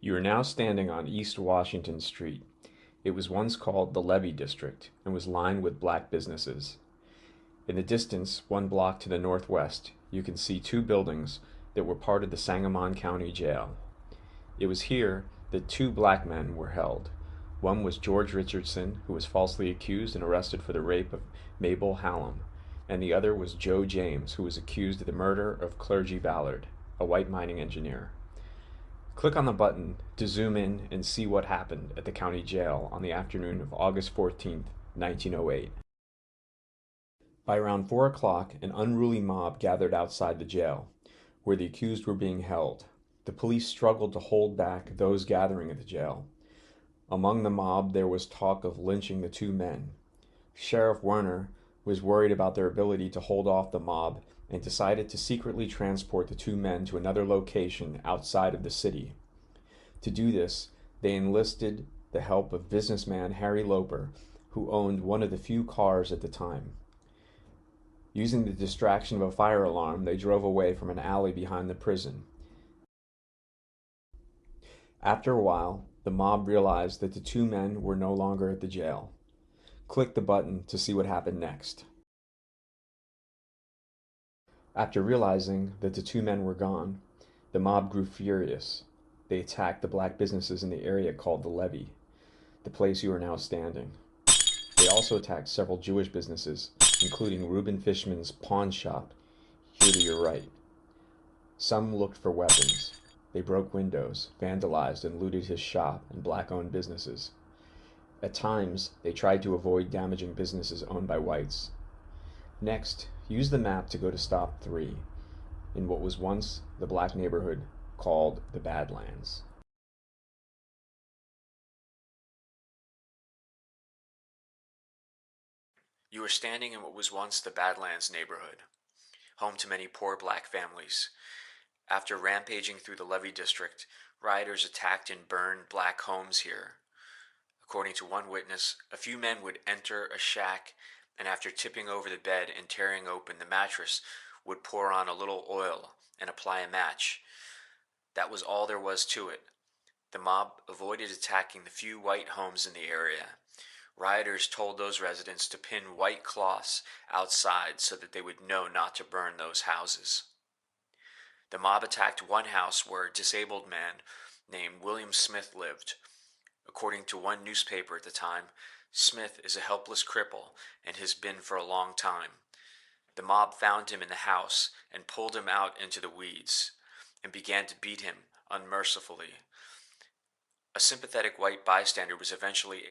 You are now standing on East Washington Street. It was once called the Levee District and was lined with black businesses. In the distance, one block to the northwest, you can see two buildings that were part of the Sangamon County Jail. It was here that two black men were held. One was George Richardson, who was falsely accused and arrested for the rape of Mabel Hallam, and the other was Joe James, who was accused of the murder of Clergy Ballard, a white mining engineer. Click on the button to zoom in and see what happened at the county jail on the afternoon of August 14th, 1908. By around 4 o'clock, an unruly mob gathered outside the jail, where the accused were being held. The police struggled to hold back those gathering at the jail. Among the mob, there was talk of lynching the two men. Sheriff Werner was worried about their ability to hold off the mob and decided to secretly transport the two men to another location outside of the city. To do this, they enlisted the help of businessman Harry Loper, who owned one of the few cars at the time. Using the distraction of a fire alarm, they drove away from an alley behind the prison. After a while, the mob realized that the two men were no longer at the jail. Click the button to see what happened next. After realizing that the two men were gone, the mob grew furious. They attacked the black businesses in the area called the Levee, the place you are now standing. They also attacked several Jewish businesses, including Reuben Fishman's pawn shop, here to your right. Some looked for weapons. They broke windows, vandalized, and looted his shop and black-owned businesses. At times, they tried to avoid damaging businesses owned by whites. Next, use the map to go to stop 3, in what was once the black neighborhood called the Badlands. You are standing in what was once the Badlands neighborhood, home to many poor black families. After rampaging through the Levee district, rioters attacked and burned black homes here. According to one witness, a few men would enter a shack and after tipping over the bed and tearing open the mattress, would pour on a little oil and apply a match. That was all there was to it. The mob avoided attacking the few white homes in the area. Rioters told those residents to pin white cloths outside so that they would know not to burn those houses. The mob attacked one house where a disabled man named William Smith lived. According to one newspaper at the time, Smith is a helpless cripple and has been for a long time. The mob found him in the house and pulled him out into the weeds and began to beat him unmercifully. A sympathetic white bystander was eventually